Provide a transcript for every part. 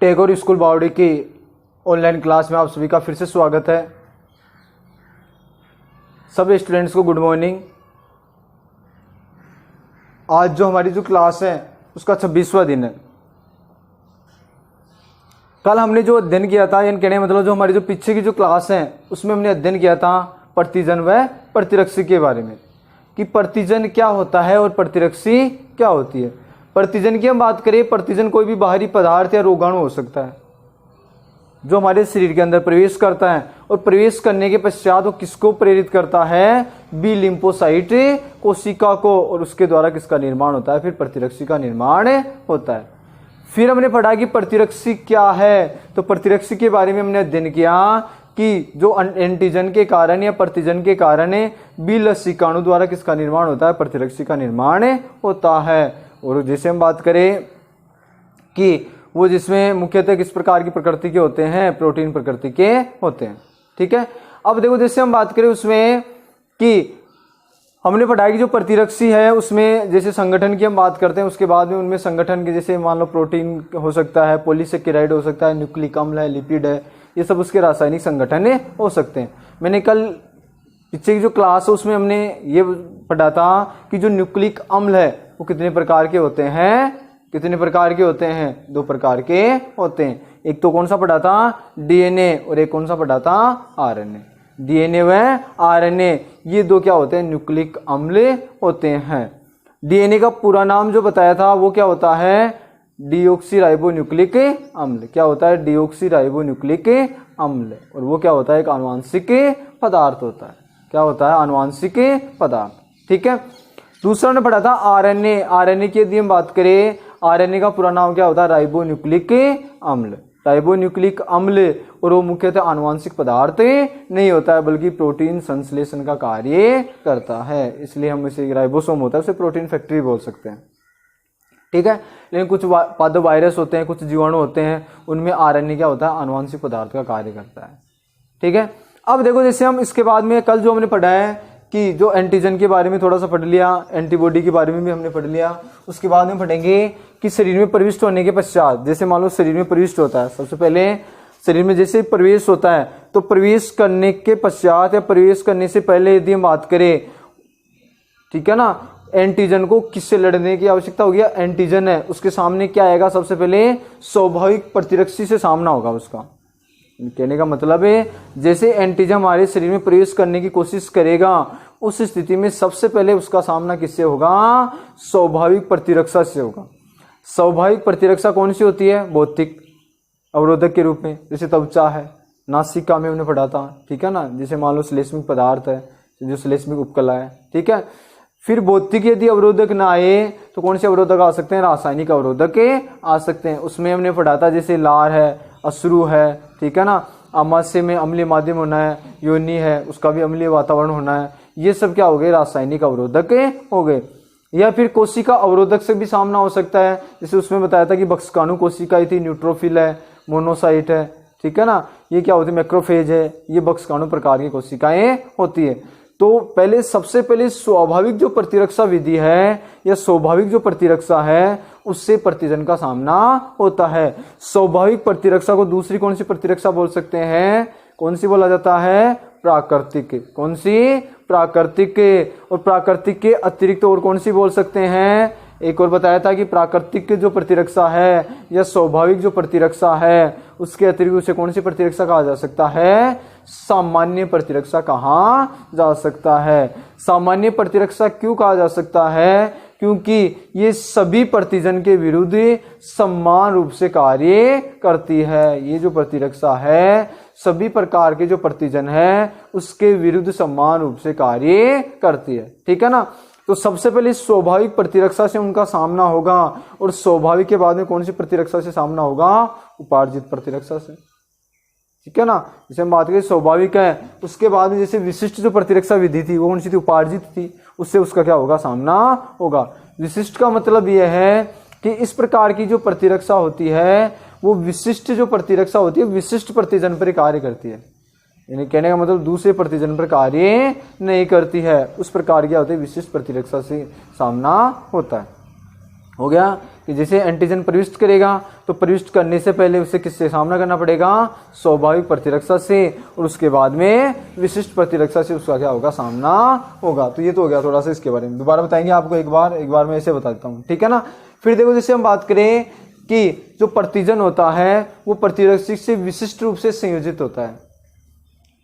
Tagore school बावड़ी की online class में आप सभी का फिर से स्वागत है। सभी स्टूडेंट्स को गुड मॉर्निंग। आज जो हमारी जो क्लास है उसका 26वां दिन है। कल हमने जो अध्ययन किया था, यानी कहने मतलब जो हमारी जो पीछे की जो क्लास है उसमें हमने अध्ययन किया था प्रतिजन व प्रतिरक्षी के बारे में कि प्रतिजन क्या होता है और प्रतिरक्षी क्या होती है। प्रतिजन की हम बात करें, प्रतिजन कोई भी बाहरी पदार्थ या रोगाणु हो सकता है जो हमारे शरीर के अंदर प्रवेश करता है, और प्रवेश करने के पश्चात वो किसको प्रेरित करता है? बी लिम्फोसाइट कोशिका को, और उसके द्वारा किसका निर्माण होता है? फिर प्रतिरक्षी का निर्माण होता है। फिर हमने पढ़ा कि प्रतिरक्षी क्या है। तो प्रतिरक्षी के बारे में हमने अध्ययन किया कि जो एंटीजन के कारण या प्रतिजन के कारण बी लसिकाणु द्वारा किसका निर्माण होता है? प्रतिरक्षी का निर्माण होता है। और जैसे हम बात करें कि वो जिसमें मुख्यतः किस प्रकार की प्रकृति के होते हैं? प्रोटीन प्रकृति के होते हैं। ठीक है। अब देखो जैसे हम बात करें उसमें कि हमने पढ़ा कि जो प्रतिरक्षी है उसमें जैसे संगठन की हम बात करते हैं, उसके बाद में उनमें संगठन के जैसे मान लो प्रोटीन हो सकता है, पॉलीसेकेराइड हो सकता है, न्यूक्लिक अम्ल है, लिपिड है, ये सब उसके रासायनिक संगठन हो सकते हैं। मैंने कल पीछे की जो क्लास है उसमें हमने ये पढ़ा था कि जो न्यूक्लिक अम्ल है वो कितने प्रकार के होते हैं? कितने प्रकार के होते हैं? 2 प्रकार के होते हैं। एक तो कौन सा पढ़ा था? डीएनए, और एक कौन सा पढ़ा था? आरएनए। डीएनए व आरएनए ये 2 क्या होते हैं? न्यूक्लिक अम्ल होते हैं। डीएनए का पूरा नाम जो बताया था वो क्या होता है? डीऑक्सीराइबोन्यूक्लिक अम्ल। क्या होता है? डीऑक्सीराइबोन्यूक्लिक अम्ल। और वो क्या होता है? एक आनुवांशिक पदार्थ होता है। क्या होता है? आनुवांशिक पदार्थ। ठीक है। दूसरा ने पढ़ा था आरएनए। आरएनए की यदि हम बात करें, आरएनए का पूरा नाम क्या होता है? राइबोन्यूक्लिक अम्ल। राइबोन्यूक्लिक अम्ल, और वो मुख्यतः आनुवांशिक पदार्थ नहीं होता है बल्कि प्रोटीन संश्लेषण का कार्य करता है, इसलिए हम इसे राइबोसोम होता है उसे प्रोटीन फैक्ट्री बोल सकते हैं। ठीक है। लेकिन कुछ पादप वायरस होते हैं, कुछ जीवाणु होते हैं, उनमें आरएनए क्या होता है? आनुवांशिक पदार्थ का कार्य करता है। ठीक है। अब देखो जैसे हम इसके बाद में कल जो हमने पढ़ा है कि जो एंटीजन के बारे में थोड़ा सा पढ़ लिया, एंटीबॉडी के बारे में भी हमने पढ़ लिया। उसके बाद में पढ़ेंगे कि शरीर में प्रविष्ट होने के पश्चात, जैसे मान लो शरीर में प्रविष्ट होता है, सबसे पहले शरीर में जैसे प्रवेश होता है तो प्रवेश करने के पश्चात या प्रवेश करने से पहले यदि हम बात करें, ठीक है ना, एंटीजन को किससे लड़ने की आवश्यकता होगी? एंटीजन है उसके सामने क्या आएगा? सबसे पहले स्वाभाविक प्रतिरक्षी से सामना होगा उसका। कहने का मतलब है जैसे एंटीजन हमारे शरीर में प्रवेश करने की कोशिश करेगा, उस स्थिति में सबसे पहले उसका सामना किससे होगा? स्वाभाविक प्रतिरक्षा से होगा। स्वाभाविक प्रतिरक्षा कौन सी होती है? भौतिक अवरोधक के रूप में, जैसे त्वचा है, नासिका में हमने पढ़ा था। ठीक है ना। जैसे मान लो श्लेष्मिक पदार्थ है, जो श्लेष्मिक उपकला है। ठीक है। फिर भौतिक यदि अवरोधक ना आए तो कौन से अवरोधक आ सकते हैं? रासायनिक अवरोधक आ सकते हैं। उसमें हमने पढ़ा था जैसे लार है, अश्रु है, ठीक है ना, आमाशय में अम्लीय माध्यम होना है, योनि है उसका भी अम्लीय वातावरण होना है, ये सब क्या हो गए? रासायनिक अवरोधक हो गए। या फिर कोशिका अवरोधक से भी सामना हो सकता है, जैसे उसमें बताया था कि बक्सकाणु कोशिका थी, न्यूट्रोफिल है, मोनोसाइट है, ठीक है ना, ये क्या होती है? मैक्रोफेज है, ये बक्सकाणु प्रकार की कोशिकाएं होती है। तो पहले सबसे पहले स्वाभाविक जो प्रतिरक्षा विधि है या स्वाभाविक जो प्रतिरक्षा है उससे प्रतिजन का सामना होता है। स्वाभाविक प्रतिरक्षा को दूसरी कौन सी प्रतिरक्षा बोल सकते हैं? कौन सी बोला जाता है? प्राकृतिक। कौन सी? प्राकृतिक। और प्राकृतिक के अतिरिक्त और कौन सी बोल सकते हैं? एक और बताया था कि प्राकृतिक जो प्रतिरक्षा है या स्वाभाविक जो प्रतिरक्षा है उसके अतिरिक्त उसे कौन सी प्रतिरक्षा कहा जा सकता है? सामान्य प्रतिरक्षा कहा जा सकता है। सामान्य प्रतिरक्षा क्यों कहा जा सकता है? क्योंकि ये सभी प्रतिजन के विरुद्ध समान रूप से कार्य करती है। ये जो प्रतिरक्षा है सभी प्रकार के जो प्रतिजन है उसके विरुद्ध समान रूप से कार्य करती है। ठीक है ना। तो सबसे पहले स्वाभाविक प्रतिरक्षा से उनका सामना होगा, और स्वाभाविक के बाद में कौन सी प्रतिरक्षा से सामना होगा? उपार्जित प्रतिरक्षा से। ठीक है ना। जैसे हम बात करें स्वाभाविक है, उसके बाद में जैसे विशिष्ट जो प्रतिरक्षा विधि थी वो कौन सी थी? उपार्जित थी, उससे उसका क्या होगा? सामना होगा। विशिष्ट का मतलब यह है कि इस प्रकार की जो प्रतिरक्षा होती है वो विशिष्ट जो प्रतिरक्षा होती है विशिष्ट प्रतिजन पर कार्य करती है, यानी कहने का मतलब दूसरे प्रतिजन पर कार्य नहीं करती है। उस प्रकार क्या होता है? विशिष्ट प्रतिरक्षा से सामना होता है। हो गया। कि जैसे एंटीजन प्रविष्ट करेगा तो प्रविष्ट करने से पहले उसे किससे सामना करना पड़ेगा, स्वाभाविक प्रतिरक्षा से, और उसके बाद में विशिष्ट प्रतिरक्षा से उसका क्या होगा, सामना होगा। तो ये तो हो गया थोड़ा सा इसके बारे में, दोबारा बताएंगे आपको एक बार मैं ऐसे बता देता हूँ, ठीक है ना। फिर देखो जैसे हम बात करें कि जो प्रतिजन होता है वो प्रतिरक्षी से विशिष्ट रूप से संयोजित होता है,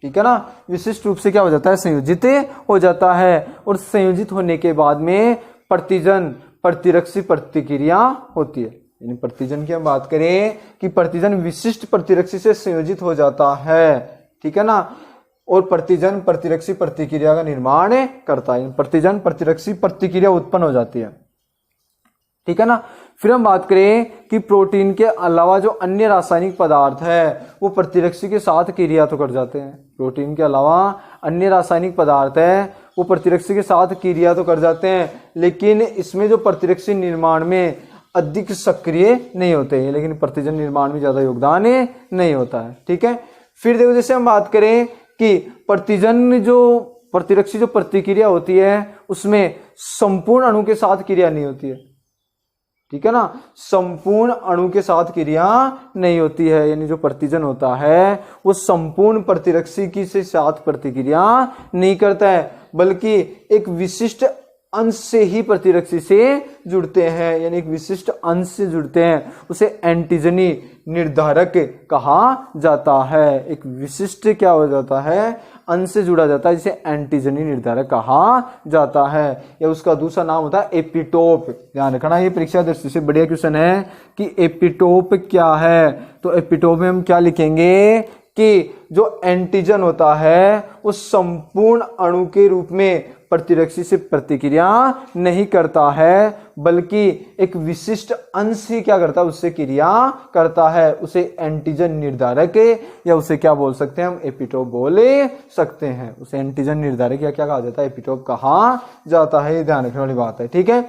ठीक है ना, विशिष्ट रूप से क्या हो जाता है, संयोजित हो जाता है, और संयोजित होने के बाद में प्रतिजन प्रतिरक्षी प्रतिक्रिया होती है। यानी प्रतिजन की हम बात करें कि प्रतिजन विशिष्ट प्रतिरक्षी से संयोजित हो जाता है, ठीक है ना, और प्रतिजन प्रतिरक्षी प्रतिक्रिया का निर्माण करता है। प्रतिजन प्रतिरक्षी प्रतिक्रिया उत्पन्न हो जाती है, ठीक है ना। फिर हम बात करें कि प्रोटीन के अलावा जो अन्य रासायनिक पदार्थ है वो प्रतिरक्षी के साथ क्रिया तो कर जाते हैं। प्रोटीन के अलावा अन्य रासायनिक पदार्थ है वो प्रतिरक्षी के साथ क्रिया तो कर जाते हैं, लेकिन इसमें जो प्रतिरक्षी निर्माण में अधिक सक्रिय नहीं होते हैं, लेकिन प्रतिजन निर्माण में ज्यादा योगदान नहीं होता है, ठीक है। फिर देखो जैसे हम बात करें कि प्रतिजन जो प्रतिरक्षी जो प्रतिक्रिया होती है उसमें संपूर्ण अणु के साथ क्रिया नहीं होती है, ठीक है ना, संपूर्ण अणु के साथ क्रिया नहीं होती है। यानी जो प्रतिजन होता है वो संपूर्ण प्रतिरक्षी की से साथ प्रतिक्रिया नहीं करता है, बल्कि एक विशिष्ट अंश से ही प्रतिरक्षी से जुड़ते हैं। यानी एक विशिष्ट अंश से जुड़ते हैं, उसे एंटीजनी निर्धारक कहा जाता है। एक विशिष्ट क्या हो जाता है, अंश से जुड़ा जाता है, जिसे एंटीजनी निर्धारक कहा जाता है, या उसका दूसरा नाम होता है एपिटोप। ध्यान रखना, ये परीक्षा दृष्टि से बढ़िया क्वेश्चन है कि एपिटोप क्या है। तो एपिटोप में हम क्या लिखेंगे कि जो एंटीजन होता है वो संपूर्ण अणु के रूप में प्रतिरक्षी से प्रतिक्रिया नहीं करता है, बल्कि एक विशिष्ट अंश ही क्या करता है, उससे क्रिया करता है। उसे एंटीजन निर्धारक या उसे क्या बोल सकते हैं हम, एपिटोप बोल सकते हैं। उसे एंटीजन निर्धारक या क्या कहा जाता है, एपिटोप कहा जाता है। ये ध्यान रखने वाली बात है, ठीक है।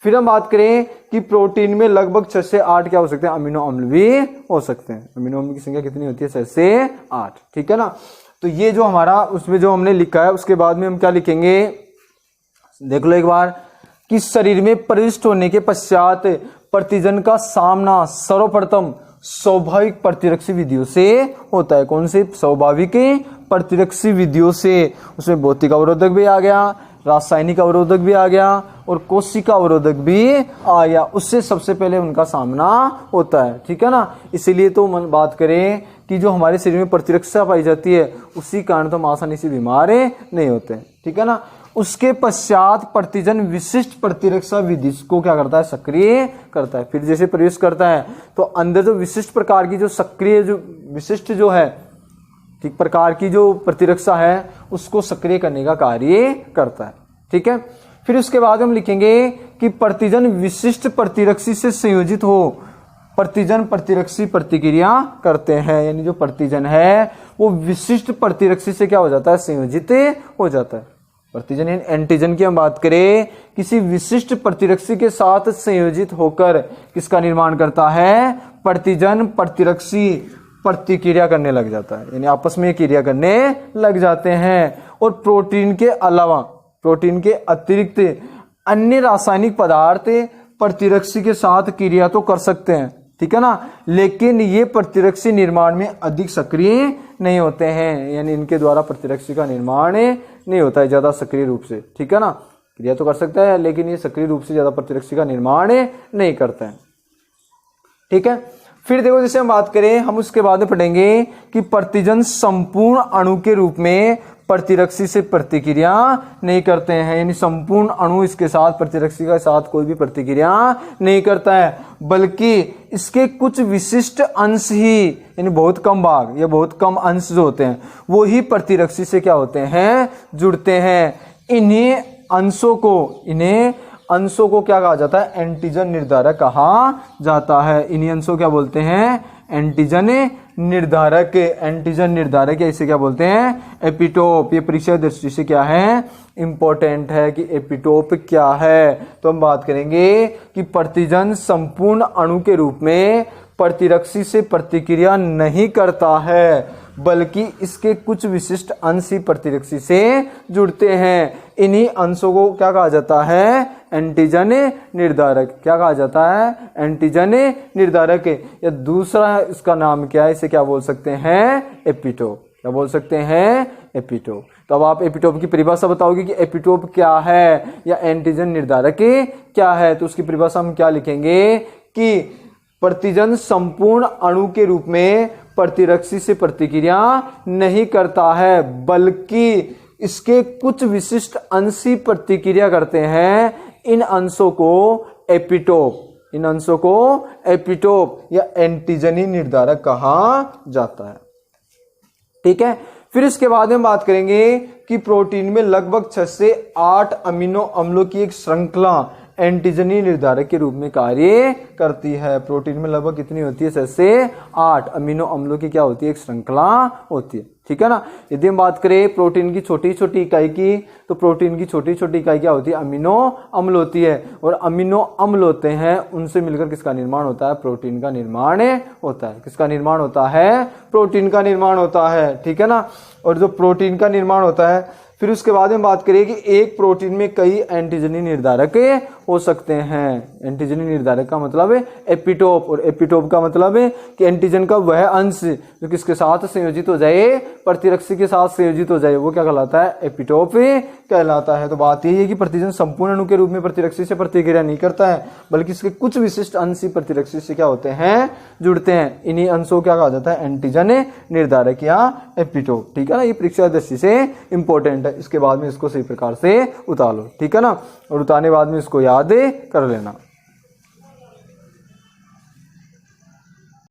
फिर हम बात करें कि प्रोटीन में लगभग 6 से 8 क्या हो सकते हैं, अमीनो अम्ल भी हो सकते हैं। अमीनो अम्ल की संख्या कितनी होती है, 6 से 8, ठीक है ना। तो ये जो हमारा उसमें जो हमने लिखा है, उसके बाद में हम क्या लिखेंगे, देख लो एक बार कि शरीर में प्रविष्ट होने के पश्चात प्रतिजन का सामना सर्वप्रथम स्वाभाविक प्रतिरक्षी विधियों से होता है। कौन से, स्वाभाविक प्रतिरक्षी विधियों से। उसमें भौतिक अवरोधक भी आ गया, रासायनिक अवरोधक भी आ गया, और कोशिका अवरोधक भी आ गया। उससे सबसे पहले उनका सामना होता है, ठीक है ना। इसीलिए तो बात करें कि जो हमारे शरीर में प्रतिरक्षा पाई जाती है उसी कारण तो हम आसानी से बीमार नहीं होते, ठीक है ना। उसके पश्चात प्रतिजन विशिष्ट प्रतिरक्षा विधि को क्या करता है, सक्रिय करता है। फिर जैसे प्रवेश करता है तो अंदर जो विशिष्ट प्रकार की जो सक्रिय जो विशिष्ट जो है, ठीक प्रकार की जो प्रतिरक्षा है उसको सक्रिय करने का कार्य करता है, ठीक है। फिर उसके बाद हम लिखेंगे कि प्रतिजन विशिष्ट प्रतिरक्षी से संयोजित हो प्रतिजन प्रतिरक्षी प्रतिक्रिया करते हैं। यानी जो प्रतिजन है वो विशिष्ट प्रतिरक्षी से क्या हो जाता है, संयोजित हो जाता है। प्रतिजन एंटीजन की हम बात करें, किसी विशिष्ट प्रतिरक्षी के साथ संयोजित होकर किसका निर्माण करता है, प्रतिजन प्रतिरक्षी प्रतिक्रिया करने लग जाता है। यानी आपस में क्रिया करने लग जाते हैं। और प्रोटीन के अलावा, प्रोटीन के अतिरिक्त अन्य रासायनिक पदार्थ प्रतिरक्षी के साथ क्रिया तो कर सकते हैं, ठीक है ना, लेकिन ये प्रतिरक्षी निर्माण में अधिक सक्रिय नहीं होते हैं। यानी इनके द्वारा प्रतिरक्षी का निर्माण नहीं होता है ज्यादा सक्रिय रूप से, ठीक है ना। क्रिया तो कर सकता है लेकिन ये सक्रिय रूप से ज्यादा प्रतिरक्षी का निर्माण नहीं करते हैं, ठीक है। फिर देखो जैसे हम बात करें, हम उसके बाद में पढ़ेंगे कि प्रतिजन संपूर्ण अणु के रूप में प्रतिरक्षी से प्रतिक्रिया नहीं करते हैं। यानी संपूर्ण अणु इसके साथ प्रतिरक्षी के साथ कोई भी प्रतिक्रिया नहीं करता है, बल्कि इसके कुछ विशिष्ट अंश ही, यानी बहुत कम भाग या बहुत कम अंश जो होते हैं वो ही प्रतिरक्षी से क्या होते हैं, जुड़ते हैं। इन्हीं अंशों को क्या कहा जाता है, एंटीजन निर्धारक कहा जाता है। इन्हीं अंशों क्या बोलते हैं, एंटीजन निर्धारक। एंटीजन निर्धारक या इसे क्या बोलते हैं, एपिटोप। ये परीक्षा दृष्टि से क्या है, इंपॉर्टेंट है कि एपिटोप क्या है। तो हम बात करेंगे कि प्रतिजन संपूर्ण अणु के रूप में प्रतिरक्षी से प्रतिक्रिया नहीं करता है, बल्कि इसके कुछ विशिष्ट अंश ही प्रतिरक्षी से जुड़ते हैं। इन्हीं अंशों को क्या कहा जाता है? एंटीजन निर्धारक। क्या कहा जाता है? एंटीजन निर्धारक। या दूसरा इसका नाम क्या है? इसे क्या बोल सकते हैं? एपिटोप। क्या बोल सकते हैं? एपिटोप। तो अब आप एपिटोप की परिभाषा बताओगे कि एपिटोप क्या है या एंटीजन निर्धारक क्या है। तो उसकी परिभाषा हम क्या लिखेंगे कि प्रतिजन संपूर्ण अणु के रूप में प्रतिरक्षी से प्रतिक्रिया नहीं करता है, बल्कि इसके कुछ विशिष्ट अंश ही प्रतिक्रिया करते हैं। इन अंशों को एपिटोप या एंटीजनी निर्धारक कहा जाता है। ठीक है। फिर इसके बाद में बात करेंगे कि प्रोटीन में लगभग 6 से 8 अमीनो अम्लों की एक श्रृंखला एंटीजनी निर्धारक के रूप में कार्य करती है। प्रोटीन में लगभग कितनी होती है? 6 से 8 अमीनो अम्लों की क्या होती है? एक श्रृंखला होती है। ठीक है ना। यदि हम बात करें प्रोटीन की छोटी छोटी इकाई की, तो प्रोटीन की छोटी छोटी इकाई क्या होती है? अमीनो अम्ल होती है। और अमीनो अम्ल होते हैं, उनसे मिलकर किसका निर्माण होता है? प्रोटीन का निर्माण होता है। किसका निर्माण होता है? प्रोटीन का निर्माण होता है। ठीक है ना। और जो प्रोटीन का निर्माण होता है, फिर उसके बाद में बात करें कि एक प्रोटीन में कई एंटीजनी निर्धारक हो सकते हैं। एंटीजनी निर्धारक का मतलब है एपिटोप, और एपिटोप का मतलब है कि एंटीजन का वह अंश जो किसके साथ संयोजित हो जाए? प्रतिरक्षी के साथ संयोजित हो जाए, वो क्या कहलाता है? एपिटोप कहलाता है। तो बात यही है कि प्रतिजन संपूर्ण अणु के रूप में प्रतिरक्षी से प्रतिक्रिया नहीं करता है, बल्कि इसके कुछ विशिष्ट अंश ही प्रतिरक्षी से क्या होते हैं? जुड़ते हैं। इन्हीं अंशों को क्या कहा जाता है? एंटीजन निर्धारक या एपिटोप। ठीक है ना। ये परीक्षा दृष्टि से इंपॉर्टेंट है। इसके बाद में इसको सही प्रकार से उतार लो। ठीक है ना। और उतारने बाद में इसको याद कर लेना।